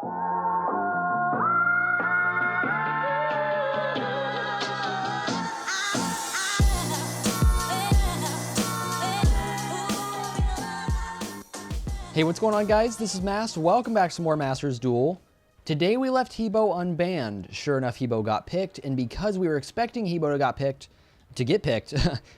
Hey, what's going on, guys? This is Mast. Welcome back to some more Masters Duel. Today we left Hebo unbanned. Sure enough, Hebo got picked, and because we were expecting Hebo to get picked,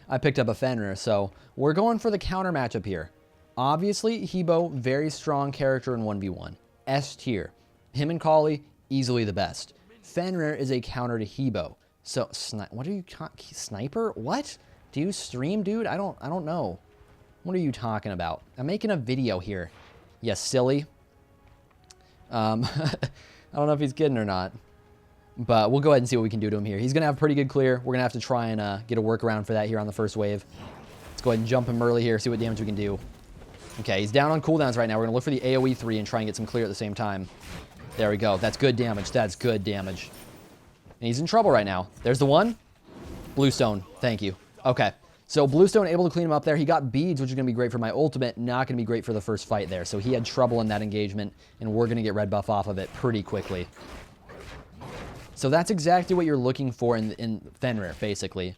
I picked up a Fenrir, so we're going for the counter matchup here. Obviously, Hebo, very strong character in 1v1. S tier. Him and Kali, easily the best. Fenrir is a counter to Hebo. So, what are you, sniper? What? Do you stream, dude? I don't know. What are you talking about? I'm making a video here. Yes, silly. I don't know if he's kidding or not. But we'll go ahead and see what we can do to him here. He's going to have a pretty good clear. We're going to have to try and get a workaround for that here on the first wave. Let's go ahead and jump him early here, see what damage we can do. Okay, he's down on cooldowns right now. We're going to look for the AoE 3 and try and get some clear at the same time. There we go. That's good damage. That's good damage. And he's in trouble right now. There's the one. Bluestone. Thank you. Okay. So Bluestone able to clean him up there. He got beads, which is going to be great for my ultimate. Not going to be great for the first fight there. So he had trouble in that engagement, and we're going to get red buff off of it pretty quickly. So that's exactly what you're looking for in Fenrir, basically,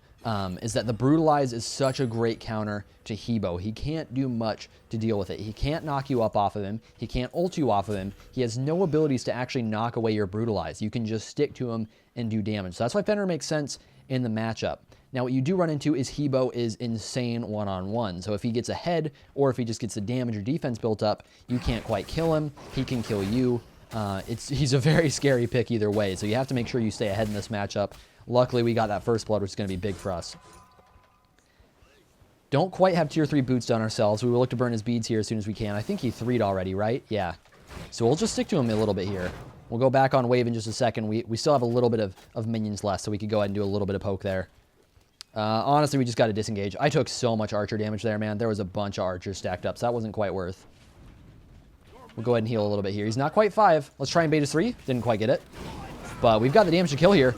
is that the Brutalize is such a great counter to Hebo. He can't do much to deal with it. He can't knock you up off of him. He can't ult you off of him. He has no abilities to actually knock away your Brutalize. You can just stick to him and do damage. So that's why Fenrir makes sense in the matchup. Now, what you do run into is Hebo is insane one-on-one. So if he gets ahead, or if he just gets the damage or defense built up, you can't quite kill him. He can kill you. He's a very scary pick either way. So you have to make sure you stay ahead in this matchup. Luckily, we got that first blood, which is going to be big for us. Don't quite have tier 3 boots done ourselves. We will look to burn his beads here as soon as we can. I think he 3'd already, right? Yeah. So we'll just stick to him a little bit here. We'll go back on wave in just a second. We still have a little bit of minions left, so we could go ahead and do a little bit of poke there. Honestly, we just got to disengage. I took so much archer damage there, man. There was a bunch of archers stacked up, so that wasn't quite worth. We'll go ahead and heal a little bit here. He's not quite 5. Let's try and bait his 3. Didn't quite get it. But we've got the damage to kill here.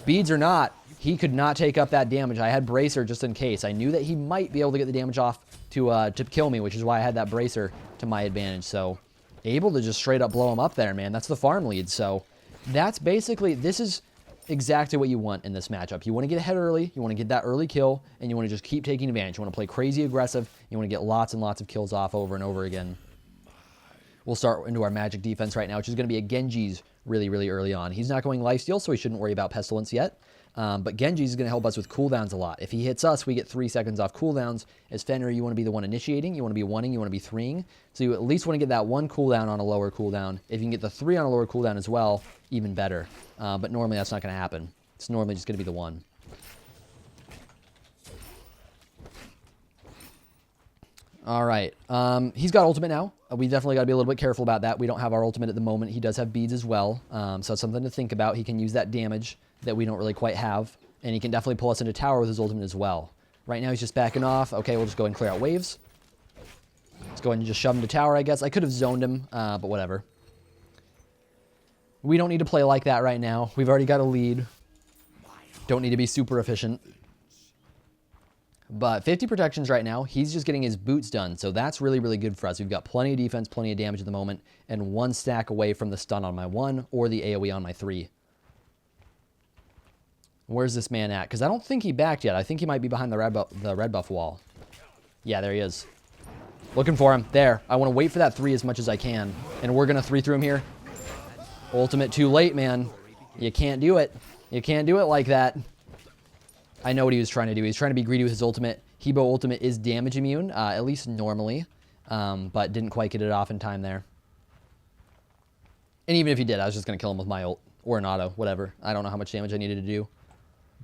Beads or not, he could not take up that damage. I had Bracer just in case. I knew that he might be able to get the damage off to kill me, which is why I had that Bracer to my advantage. So, able to just straight up blow him up there, man. That's the farm lead. So, that's basically, this is exactly what you want in this matchup. You want to get ahead early, you want to get that early kill, and you want to just keep taking advantage. You want to play crazy aggressive, you want to get lots and lots of kills off over and over again. We'll start into our magic defense right now, which is going to be a Genji's really, really early on. He's not going lifesteal, so we shouldn't worry about Pestilence yet. But Genji's is going to help us with cooldowns a lot. If he hits us, we get 3 seconds off cooldowns. As Fenrir, you want to be the one initiating, you want to be 1ing, you want to be 3ing. So you at least want to get that 1 cooldown on a lower cooldown. If you can get the 3 on a lower cooldown as well, even better. But normally that's not going to happen. It's normally just going to be the 1. All right. He's got ultimate now. We definitely got to be a little bit careful about that. We don't have our ultimate at the moment. He does have beads as well. So it's something to think about. He can use that damage that we don't really quite have. And he can definitely pull us into tower with his ultimate as well. Right now he's just backing off. Okay, we'll just go ahead and clear out waves. Let's go ahead and just shove him to tower, I guess. I could have zoned him, but whatever. We don't need to play like that right now. We've already got a lead. Don't need to be super efficient. But 50 protections right now. He's just getting his boots done. So that's really, really good for us. We've got plenty of defense, plenty of damage at the moment, and 1 stack away from the stun on my 1 or the AoE on my 3. Where's this man at? Because I don't think he backed yet. I think he might be behind the red buff wall. Yeah, there he is. Looking for him. There. I want to wait for that 3 as much as I can. And we're going to 3 through him here. Ultimate too late, man. You can't do it. You can't do it like that. I know what he was trying to do. He's trying to be greedy with his ultimate. Hebo ultimate is damage immune, at least normally, but didn't quite get it off in time there. And even if he did, I was just going to kill him with my ult or an auto, whatever. I don't know how much damage I needed to do,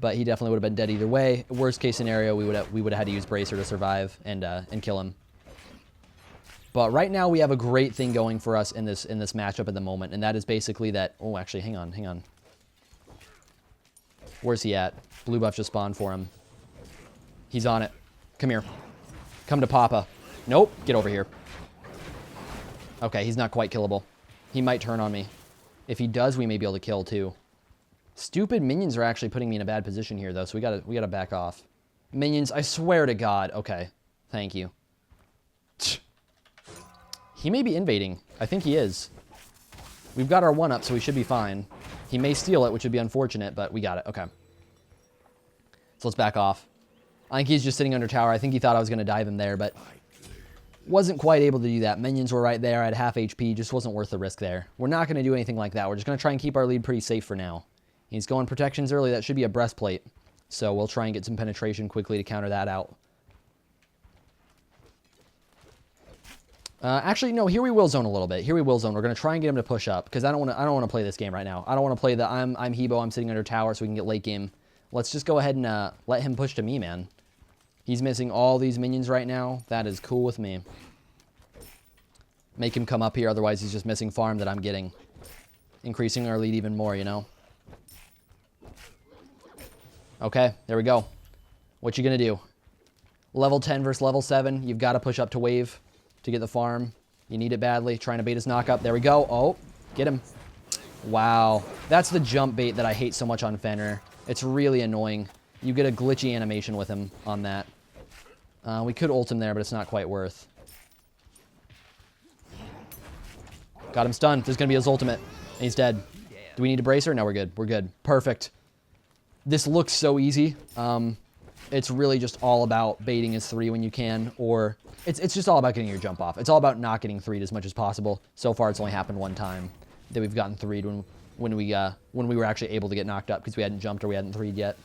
but he definitely would have been dead either way. Worst case scenario, we would have had to use Bracer to survive and kill him. But right now we have a great thing going for us in this matchup at the moment, and that is basically that. Oh, actually, hang on. Where's he at? Blue buff just spawned for him. He's on it. Come here. Come to Papa. Nope. Get over here. Okay, he's not quite killable. He might turn on me. If he does, we may be able to kill too. Stupid minions are actually putting me in a bad position here, though, so we gotta back off. Minions, I swear to God. Okay. Thank you. He may be invading. I think he is. We've got our 1-up, so we should be fine. He may steal it, which would be unfortunate, but we got it. Okay. So let's back off. I think he's just sitting under tower. I think he thought I was going to dive him there, but wasn't quite able to do that. Minions were right there at half HP. Just wasn't worth the risk there. We're not going to do anything like that. We're just going to try and keep our lead pretty safe for now. He's going protections early. That should be a breastplate. So we'll try and get some penetration quickly to counter that out. Actually, no, here we will zone a little bit. Here we will zone. We're going to try and get him to push up because I don't want to play this game right now. I don't want to play the I'm Hebo, I'm sitting under tower so we can get late game. Let's just go ahead and let him push to me, man. He's missing all these minions right now. That is cool with me. Make him come up here, otherwise he's just missing farm that I'm getting. Increasing our lead even more, you know? Okay, there we go. What you gonna do? Level 10 versus level 7. You've got to push up to wave to get the farm. You need it badly. Trying to bait his knock up. There we go. Oh, get him. Wow. That's the jump bait that I hate so much on Fenrir. It's really annoying. You get a glitchy animation with him on that. We could ult him there, but it's not quite worth. Got him stunned. This is going to be his ultimate. And he's dead. Do we need a bracer? No, we're good. We're good. Perfect. This looks so easy. It's really just all about baiting his 3 when you can, or it's just all about getting your jump off. It's all about not getting 3'd as much as possible. So far, it's only happened one time that we've gotten 3'd when we were actually able to get knocked up because we hadn't jumped or we hadn't 3'd yet.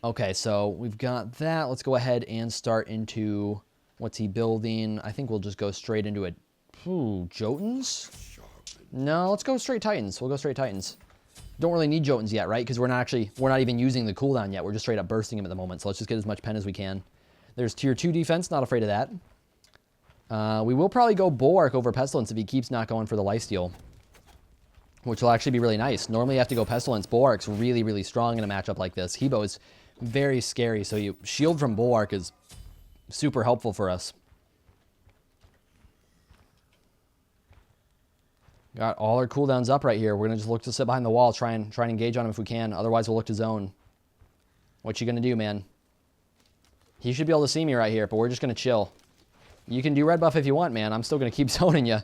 Okay, so we've got that. Let's go ahead and start into what's he building. I think we'll just go straight into it. Ooh, Jotuns? No, let's go straight Titans. We'll go straight Titans. Don't really need Jotuns yet, right? Because we're not even using the cooldown yet. We're just straight up bursting him at the moment. So let's just get as much pen as we can. There's tier 2 defense. Not afraid of that. We will probably go Bulwark over Pestilence if he keeps not going for the lifesteal, which will actually be really nice. Normally you have to go Pestilence. Bulwark's really, really strong in a matchup like this. Hebo is very scary, so you shield from Bulwark is super helpful for us. Got all our cooldowns up right here. We're going to just look to sit behind the wall, try and engage on him if we can. Otherwise, we'll look to zone. What you going to do, man? He should be able to see me right here, but we're just going to chill. You can do red buff if you want, man. I'm still going to keep zoning you.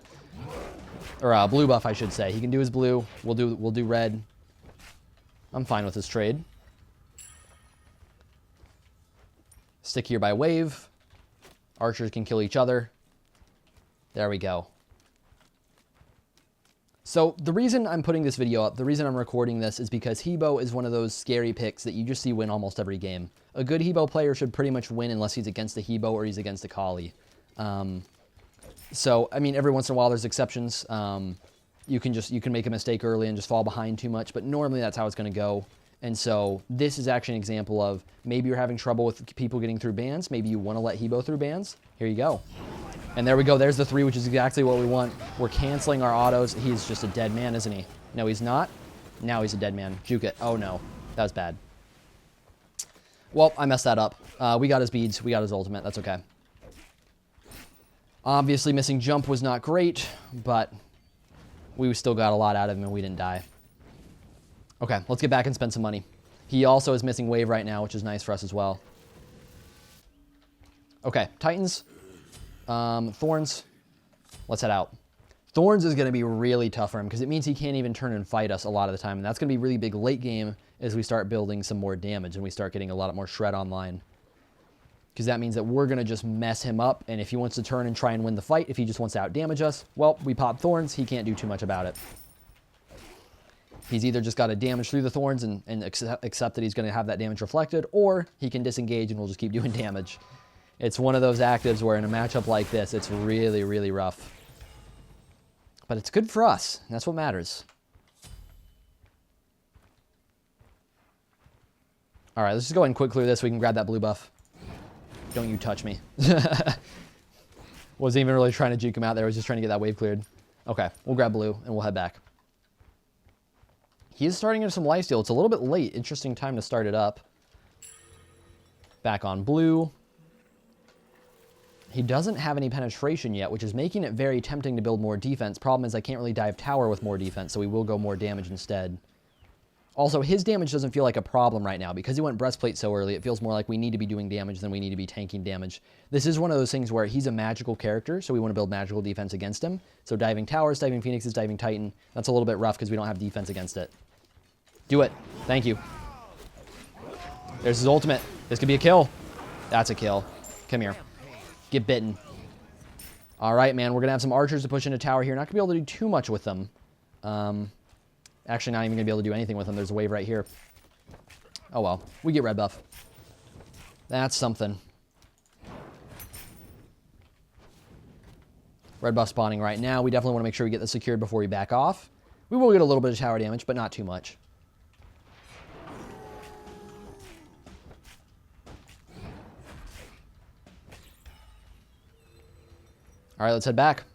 Or blue buff, I should say. He can do his blue. We'll do red. I'm fine with this trade. Stick here by wave. Archers can kill each other. There we go. So the reason I'm putting this video up, the reason I'm recording this is because Hebo is one of those scary picks that you just see win almost every game. A good Hebo player should pretty much win unless he's against a Hebo or he's against a Kali. So, I mean, every once in a while there's exceptions. You can make a mistake early and just fall behind too much, but normally that's how it's going to go. And so this is actually an example of maybe you're having trouble with people getting through bans. Maybe you want to let Hebo through bans. Here you go. And there we go. There's the 3, which is exactly what we want. We're canceling our autos. He's just a dead man, isn't he? No, he's not. Now he's a dead man. Juke it. Oh, no. That was bad. Well, I messed that up. We got his beads. We got his ultimate. That's okay. Obviously, missing jump was not great, but we still got a lot out of him and we didn't die. Okay, let's get back and spend some money. He also is missing wave right now, which is nice for us as well. Okay, Titans. Thorns. Let's head out. Thorns is going to be really tough for him because it means he can't even turn and fight us a lot of the time. And that's going to be really big late game as we start building some more damage and we start getting a lot more shred online. Because that means that we're going to just mess him up. And if he wants to turn and try and win the fight, if he just wants to out-damage us, well, we pop Thorns. He can't do too much about it. He's either just got to damage through the Thorns and accept that he's going to have that damage reflected, or he can disengage and we'll just keep doing damage. It's one of those actives where in a matchup like this, it's really, really rough. But it's good for us. And that's what matters. All right, let's just go ahead and quick clear this so we can grab that blue buff. Don't you touch me. Wasn't even really trying to juke him out there. I was just trying to get that wave cleared. Okay, we'll grab blue and we'll head back. He is starting into some lifesteal. It's a little bit late. Interesting time to start it up. Back on blue. He doesn't have any penetration yet, which is making it very tempting to build more defense. Problem is I can't really dive tower with more defense, so we will go more damage instead. Also, his damage doesn't feel like a problem right now. Because he went breastplate so early, it feels more like we need to be doing damage than we need to be tanking damage. This is one of those things where he's a magical character, so we want to build magical defense against him. So diving towers, diving phoenixes, diving titan, that's a little bit rough because we don't have defense against it. Do it. Thank you. There's his ultimate. This could be a kill. That's a kill. Come here. Get bitten. All right, man. We're going to have some archers to push into tower here. Not going to be able to do too much with them. Actually, not even going to be able to do anything with them. There's a wave right here. Oh, well. We get red buff. That's something. Red buff spawning right now. We definitely want to make sure we get this secured before we back off. We will get a little bit of tower damage, but not too much. All right, let's head back.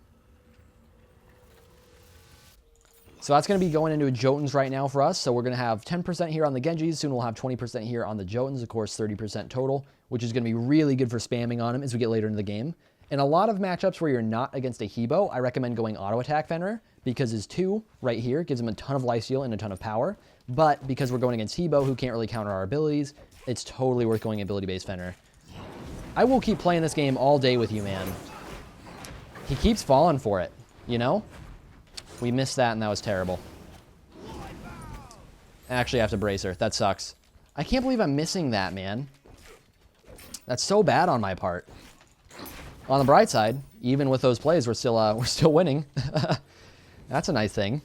So that's going to be going into a Jotuns right now for us. So we're going to have 10% here on the Genjis. Soon we'll have 20% here on the Jotuns. Of course, 30% total, which is going to be really good for spamming on him as we get later into the game. In a lot of matchups where you're not against a Hebo, I recommend going auto attack Fenrir because his 2 right here gives him a ton of lifesteal and a ton of power. But because we're going against Hebo, who can't really counter our abilities, it's totally worth going ability-based Fenrir. I will keep playing this game all day with you, man. He keeps falling for it, you know? We missed that, and that was terrible. I actually have to brace her. That sucks. I can't believe I'm missing that, man. That's so bad on my part. On the bright side, even with those plays, we're still winning. That's a nice thing.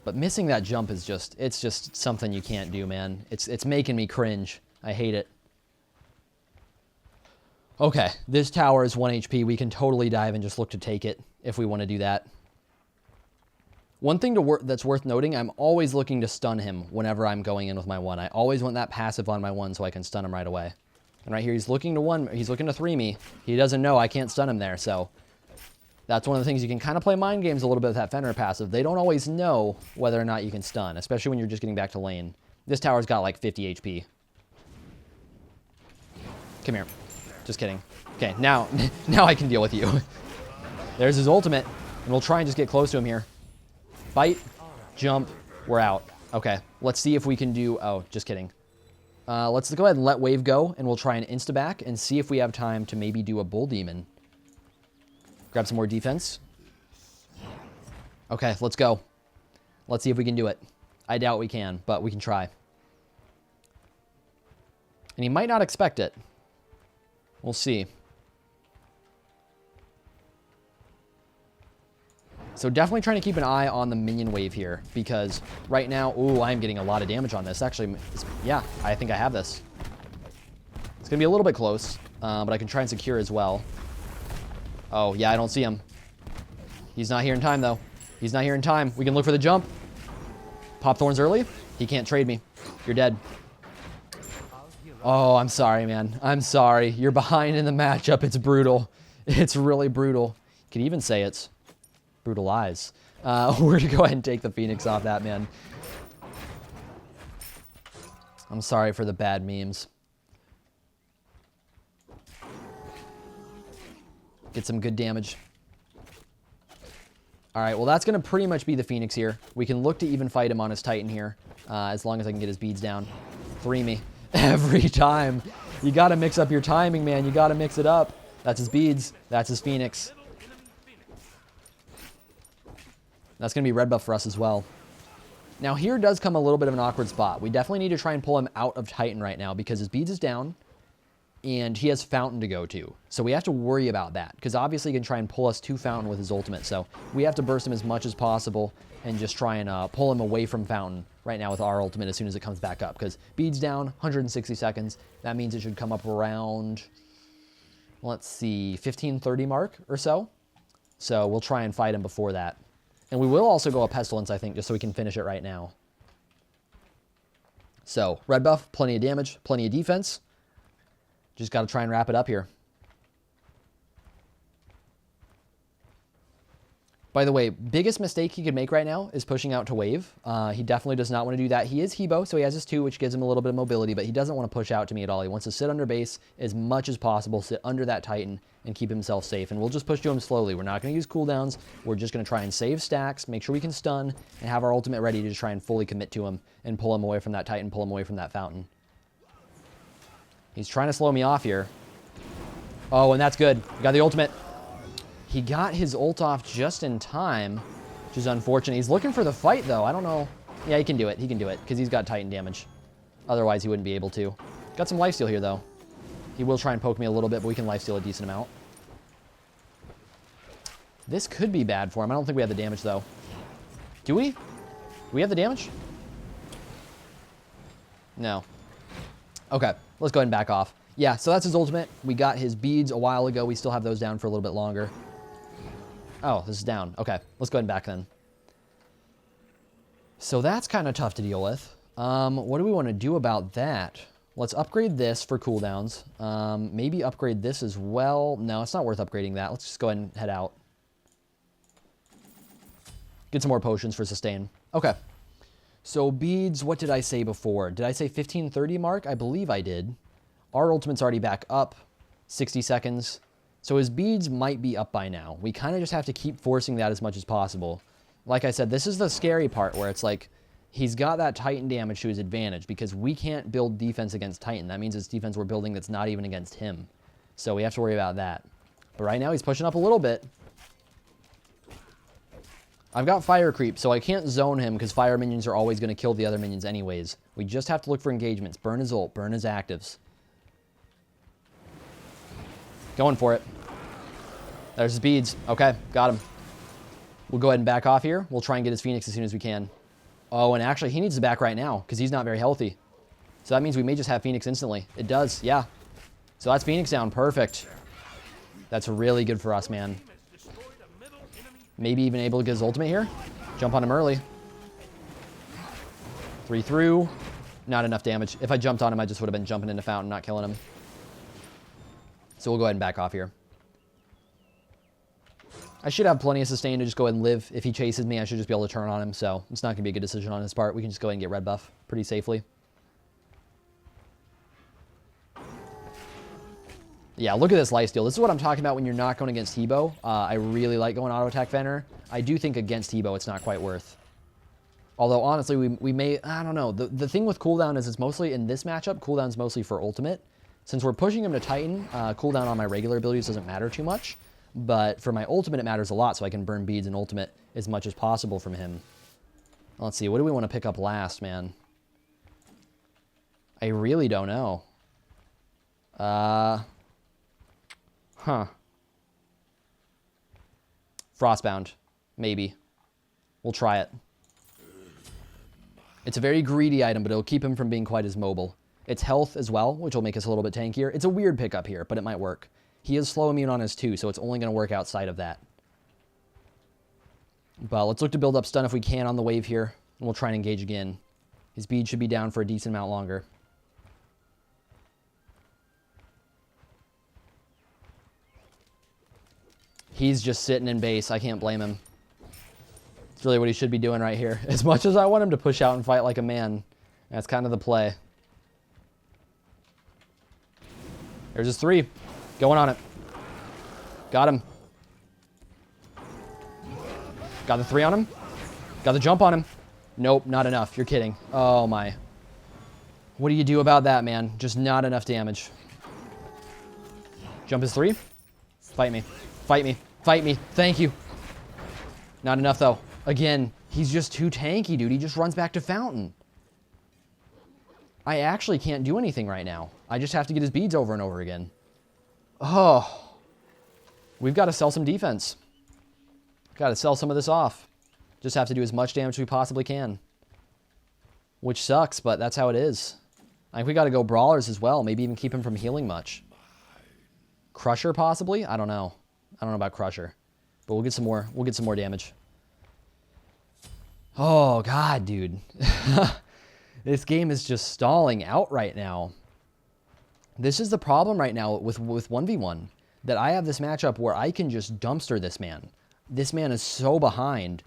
But missing that jump is it's just something you can't do, man. It's making me cringe. I hate it. Okay, this tower is 1 HP. We can totally dive and just look to take it if we want to do that. One thing that's worth noting, I'm always looking to stun him whenever I'm going in with my 1. I always want that passive on my 1 so I can stun him right away. And right here, he's looking to 3 me. He doesn't know I can't stun him there, so that's one of the things you can kind of play mind games a little bit with that Fenrir passive. They don't always know whether or not you can stun, especially when you're just getting back to lane. This tower's got like 50 HP. Come here. Just kidding. Okay, now I can deal with you. There's his ultimate, and we'll try and just get close to him here. Bite, jump, we're out. Okay, let's see if we can do... Oh, just kidding. Let's go ahead and let wave go, and we'll try and insta-back and see if we have time to maybe do a bull demon. Grab some more defense. Okay, let's go. Let's see if we can do it. I doubt we can, but we can try. And he might not expect it. We'll see. So definitely trying to keep an eye on the minion wave here because right now, ooh, I'm getting a lot of damage on this. Actually, yeah, I think I have this. It's going to be a little bit close, but I can try and secure as well. Oh, yeah, I don't see him. He's not here in time, though. He's not here in time. We can look for the jump. Pop thorns early. He can't trade me. You're dead. Oh, I'm sorry, man. I'm sorry. You're behind in the matchup. It's brutal. It's really brutal. You can even say it's brutalize. We're going to go ahead and take the Phoenix off that, man. I'm sorry for the bad memes. Get some good damage. All right, well, that's going to pretty much be the Phoenix here. We can look to even fight him on his Titan here, as long as I can get his beads down. 3 me. Every time. You got to mix up your timing, man. You got to mix it up. That's his beads. That's his Phoenix. That's going to be red buff for us as well. Now, here does come a little bit of an awkward spot. We definitely need to try and pull him out of Titan right now because his beads is down and he has Fountain to go to. So we have to worry about that because obviously he can try and pull us to Fountain with his ultimate. So we have to burst him as much as possible and just try and pull him away from Fountain right now with our ultimate as soon as it comes back up. Because beads down, 160 seconds. That means it should come up around, let's see, 15:30 mark or so. So we'll try and fight him before that. And we will also go a Pestilence, I think, just so we can finish it right now. So, red buff, plenty of damage, plenty of defense. Just got to try and wrap it up here. By the way, biggest mistake he could make right now is pushing out to wave. He definitely does not want to do that. He is Hebo, so he has his 2, which gives him a little bit of mobility, but he doesn't want to push out to me at all. He wants to sit under base as much as possible, sit under that Titan, and keep himself safe. And we'll just push to him slowly. We're not going to use cooldowns. We're just going to try and save stacks, make sure we can stun, and have our ultimate ready to just try and fully commit to him and pull him away from that Titan, pull him away from that fountain. He's trying to slow me off here. Oh, and that's good. We got the ultimate. He got his ult off just in time, which is unfortunate. He's looking for the fight, though. I don't know. Yeah, he can do it. He can do it, because he's got Titan damage. Otherwise, he wouldn't be able to. Got some lifesteal here, though. He will try and poke me a little bit, but we can lifesteal a decent amount. This could be bad for him. I don't think we have the damage, though. Do we? Do we have the damage? No. Okay, let's go ahead and back off. Yeah, so that's his ultimate. We got his beads a while ago. We still have those down for a little bit longer. Oh, this is down. Okay, let's go ahead and back then. So that's kind of tough to deal with. What do we want to do about that? Let's upgrade this for cooldowns. Maybe upgrade this as well. No, it's not worth upgrading that. Let's just go ahead and head out. Get some more potions for sustain. Okay. So beads, what did I say before? Did I say 15:30 mark? I believe I did. Our ultimate's already back up. 60 seconds. So his beads might be up by now. We kind of just have to keep forcing that as much as possible. Like I said, this is the scary part where it's like, he's got that Titan damage to his advantage because we can't build defense against Titan. That means it's defense we're building that's not even against him. So we have to worry about that. But right now he's pushing up a little bit. I've got fire creep, so I can't zone him because fire minions are always going to kill the other minions anyways. We just have to look for engagements. Burn his ult, burn his actives. Going for it. There's his beads. Okay, got him. We'll go ahead and back off here. We'll try and get his Phoenix as soon as we can. Oh, and actually, he needs to back right now because he's not very healthy. So that means we may just have Phoenix instantly. It does, yeah. So that's Phoenix down. Perfect. That's really good for us, man. Maybe even able to get his ultimate here. Jump on him early. 3 through. Not enough damage. If I jumped on him, I just would have been jumping into fountain, not killing him. So we'll go ahead and back off here. I should have plenty of sustain to just go ahead and live. If he chases me, I should just be able to turn on him. So it's not going to be a good decision on his part. We can just go ahead and get red buff pretty safely. Yeah, look at this lifesteal. This is what I'm talking about when you're not going against Hebo. I really like going auto attack Fenrir. I do think against Hebo, it's not quite worth. Although, honestly, we may... I don't know. The thing with cooldown is it's mostly, in this matchup, cooldown's mostly for ultimate. Since we're pushing him to Titan, cooldown on my regular abilities doesn't matter too much. But for my ultimate, it matters a lot, so I can burn beads and ultimate as much as possible from him. Let's see. What do we want to pick up last, man? I really don't know. Frostbound. Maybe. We'll try it. It's a very greedy item, but it'll keep him from being quite as mobile. It's health as well, which will make us a little bit tankier. It's a weird pickup here, but it might work. He is slow immune on his 2, so it's only going to work outside of that. But let's look to build up stun if we can on the wave here, and we'll try and engage again. His bead should be down for a decent amount longer. He's just sitting in base. I can't blame him. It's really what he should be doing right here. As much as I want him to push out and fight like a man, that's kind of the play. There's his 3. Going on it. Got him. Got the 3 on him. Got the jump on him. Nope, not enough. You're kidding. Oh, my. What do you do about that, man? Just not enough damage. Jump is 3. Fight me. Fight me. Fight me. Thank you. Not enough, though. Again, he's just too tanky, dude. He just runs back to fountain. I actually can't do anything right now. I just have to get his beads over and over again. Oh. We've got to sell some defense. Got to sell some of this off. Just have to do as much damage as we possibly can. Which sucks, but that's how it is. I think we got to go brawlers as well. Maybe even keep him from healing much. Crusher, possibly? I don't know. I don't know about Crusher. But we'll get some more. We'll get some more damage. Oh, God, dude. This game is just stalling out right now. This is the problem right now with 1v1. That I have this matchup where I can just dumpster this man. This man is so behind,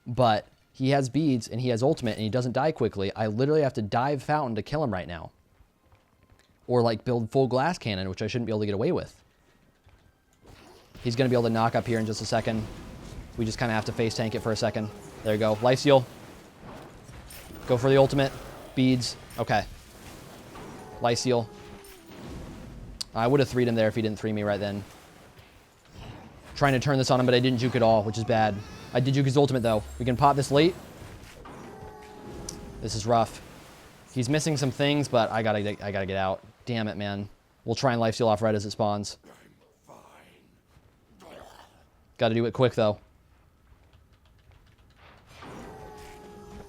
but he has beads and he has ultimate and he doesn't die quickly. I literally have to dive fountain to kill him right now. Or like build full glass cannon, which I shouldn't be able to get away with. He's going to be able to knock up here in just a second. We just kind of have to face tank it for a second. There you go. Life steal. Go for the ultimate. Beads. Okay. Life steal. I would have 3'd him there if he didn't 3 me right then. Trying to turn this on him, but I didn't juke at all, which is bad. I did juke his ultimate, though. We can pop this late. This is rough. He's missing some things, but I gotta get out. Damn it, man. We'll try and life steal off red as it spawns. Gotta do it quick, though.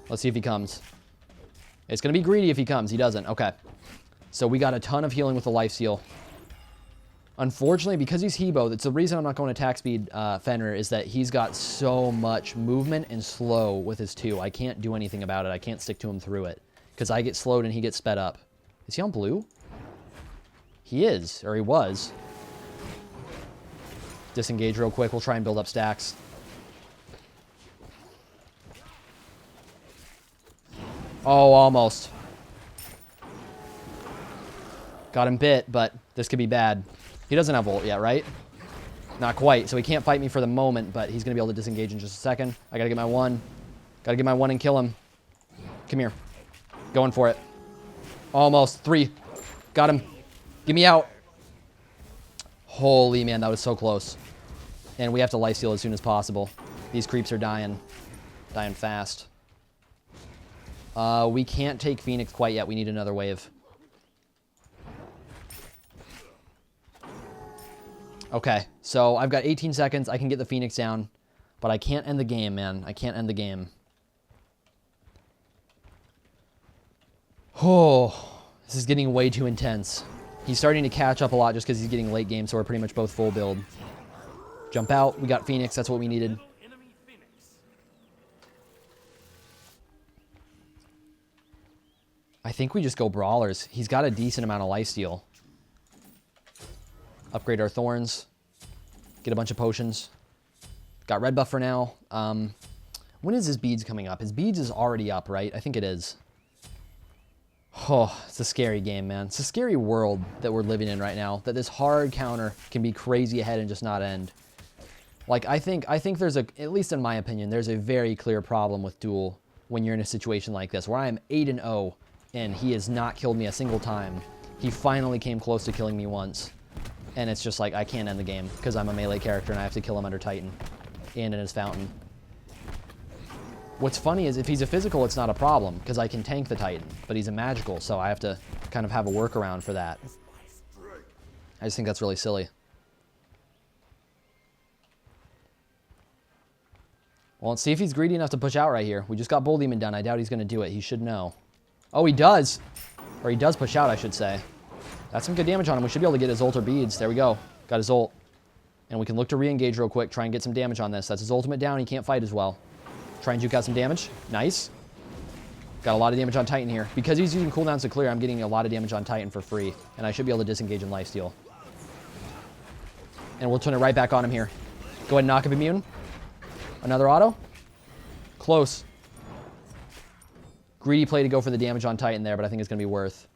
Let's see if he comes. It's gonna be greedy if he comes. He doesn't. Okay. So we got a ton of healing with the life steal. Unfortunately, because he's Hebo, that's the reason I'm not going attack speed Fenrir, is that he's got so much movement and slow with his 2. I can't do anything about it. I can't stick to him through it. Because I get slowed and he gets sped up. Is he on blue? He is, or he was. Disengage real quick. We'll try and build up stacks. Oh, almost. Got him bit, but this could be bad. He doesn't have ult yet, right? Not quite, so he can't fight me for the moment, but he's going to be able to disengage in just a second. I got to get my 1. Got to get my 1 and kill him. Come here. Going for it. Almost. 3. Got him. Get me out. Holy man, that was so close. And we have to life steal as soon as possible. These creeps are dying. Dying fast. We can't take Phoenix quite yet. We need another wave. Okay, so I've got 18 seconds. I can get the Phoenix down, but I can't end the game, man. I can't end the game. Oh, this is getting way too intense. He's starting to catch up a lot just because he's getting late game, so we're pretty much both full build. Jump out. We got Phoenix. That's what we needed. I think we just go Brawlers. He's got a decent amount of lifesteal. Upgrade our Thorns. Get a bunch of potions. Got red buff for now. When is his beads coming up? His beads is already up, right? I think it is. Oh, it's a scary game, man. It's a scary world that we're living in right now. That this hard counter can be crazy ahead and just not end. Like, I think there's a, at least in my opinion, there's a very clear problem with Duel when you're in a situation like this, where I am 8-0 and he has not killed me a single time. He finally came close to killing me once. And it's just like, I can't end the game because I'm a melee character and I have to kill him under Titan and in his fountain. What's funny is if he's a physical, it's not a problem because I can tank the Titan, but he's a magical, so I have to kind of have a workaround for that. I just think that's really silly. Well, let's see if he's greedy enough to push out right here. We just got Bull Demon done. I doubt he's going to do it. He should know. Oh, he does. Or he does push out, I should say. That's some good damage on him. We should be able to get his ult or beads. There we go. Got his ult. And we can look to re-engage real quick, try and get some damage on this. That's his ultimate down. He can't fight as well. Try and juke out some damage. Nice. Got a lot of damage on Titan here. Because he's using cooldowns to clear, I'm getting a lot of damage on Titan for free. And I should be able to disengage in lifesteal. And we'll turn it right back on him here. Go ahead and knock him immune. Another auto. Close. Greedy play to go for the damage on Titan there, but I think it's going to be worth.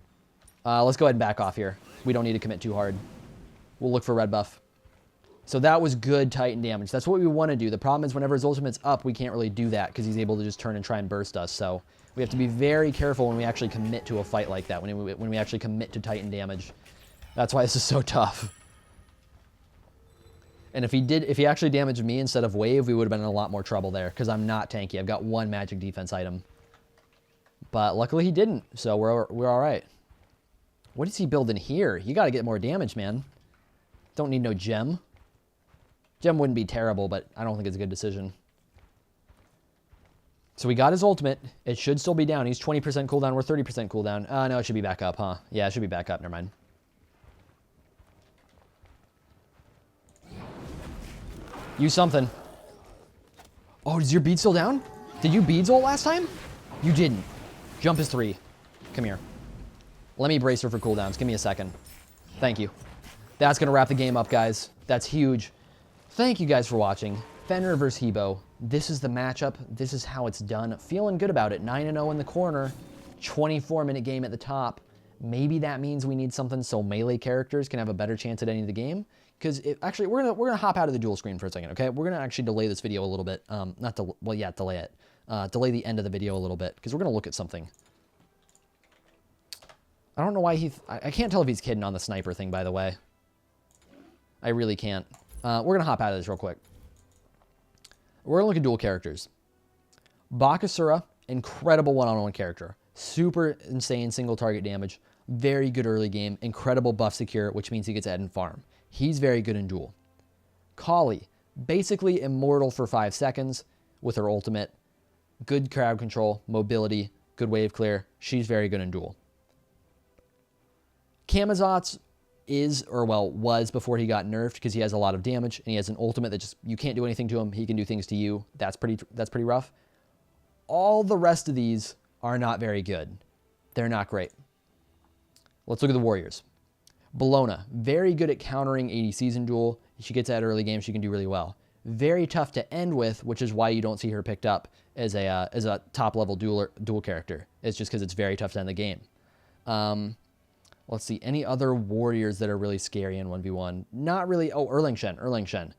Let's go ahead and back off here. We don't need to commit too hard. We'll look for red buff. So that was good Titan damage. That's what we want to do. The problem is whenever his ultimate's up, we can't really do that because he's able to just turn and try and burst us. So we have to be very careful when we actually commit to a fight like that, when we actually commit to Titan damage. That's why this is so tough. And if he actually damaged me instead of wave, we would have been in a lot more trouble there because I'm not tanky. I've got 1 magic defense item. But luckily he didn't, so we're all right. What is he building here? You got to get more damage, man. Don't need no gem. Gem wouldn't be terrible, but I don't think it's a good decision. So we got his ultimate. It should still be down. He's 20% cooldown. We're 30% cooldown. No, it should be back up, huh? Yeah, it should be back up. Never mind. Use something. Oh, is your bead still down? Did you beads ult last time? You didn't. Jump is 3. Come here. Let me brace her for cooldowns. Give me a second. Thank you. That's going to wrap the game up, guys. That's huge. Thank you guys for watching. Fenrir versus Hebo. This is the matchup. This is how it's done. Feeling good about it. 9-0 in the corner. 24-minute game at the top. Maybe that means we need something so melee characters can have a better chance at ending the game. Because actually, we're gonna hop out of the duel screen for a second, okay? We're gonna actually delay this video a little bit. Delay it. Delay the end of the video a little bit because we're gonna look at something. I don't know why I can't tell if he's kidding on the sniper thing, by the way. I really can't. We're gonna hop out of this real quick. We're gonna look at dual characters. Bakasura, incredible one-on-one character. Super insane single target damage. Very good early game. Incredible buff secure, which means he gets add and farm. He's very good in duel. Kali, basically immortal for 5 seconds with her ultimate. Good crowd control, mobility, good wave clear. She's very good in duel. Camazotz was before he got nerfed because he has a lot of damage and he has an ultimate that just, you can't do anything to him. He can do things to you. That's pretty rough. All the rest of these are not very good. They're not great. Let's look at the warriors. Bellona, very good at countering ADCs in duel. She gets that early game. She can do really well. Very tough to end with, which is why you don't see her picked up as a top level duel character. It's just because it's very tough to end the game. Let's see, any other warriors that are really scary in 1v1? Not really. Oh, Erlang Shen.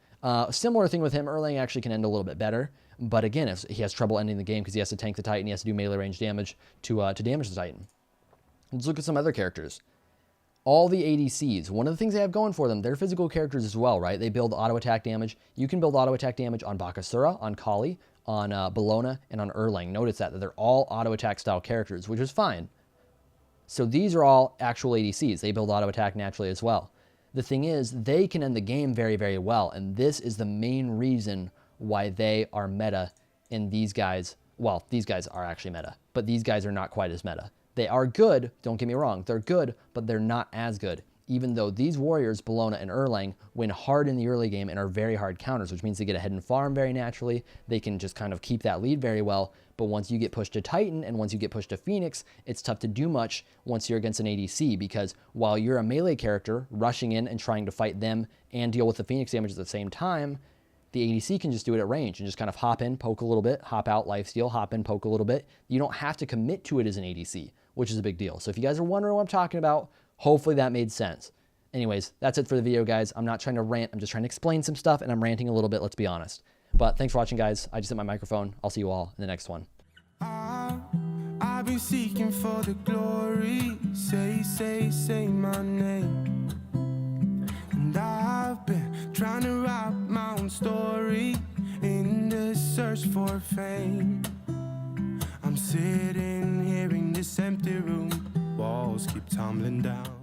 Similar thing with him. Erlang actually can end a little bit better. But again, he has trouble ending the game because he has to tank the Titan. He has to do melee range damage to damage the Titan. Let's look at some other characters. All the ADCs, one of the things they have going for them, they're physical characters as well, right? They build auto attack damage. You can build auto attack damage on Bakasura, on Kali, on Bellona, and on Erlang. Notice that they're all auto attack style characters, which is fine. So these are all actual ADCs. They build auto attack naturally as well. The thing is, they can end the game very, very well, and this is the main reason why they are meta and these guys, well, these guys are actually meta, but these guys are not quite as meta. They are good, don't get me wrong, they're good, but they're not as good. Even though these warriors, Bellona and Erlang, win hard in the early game and are very hard counters, which means they get ahead and farm very naturally. They can just kind of keep that lead very well. But once you get pushed to Titan and once you get pushed to Phoenix, it's tough to do much once you're against an ADC because while you're a melee character rushing in and trying to fight them and deal with the Phoenix damage at the same time, the ADC can just do it at range and just kind of hop in, poke a little bit, hop out, lifesteal, hop in, poke a little bit. You don't have to commit to it as an ADC, which is a big deal. So if you guys are wondering what I'm talking about, hopefully that made sense. Anyways, that's it for the video, guys. I'm not trying to rant. I'm just trying to explain some stuff, and I'm ranting a little bit, let's be honest. But thanks for watching, guys. I just hit my microphone. I'll see you all in the next one. I've been seeking for the glory. Say my name. And I've been trying to write my own story in the search for fame. I'm sitting here in this empty room. Walls keep tumbling down.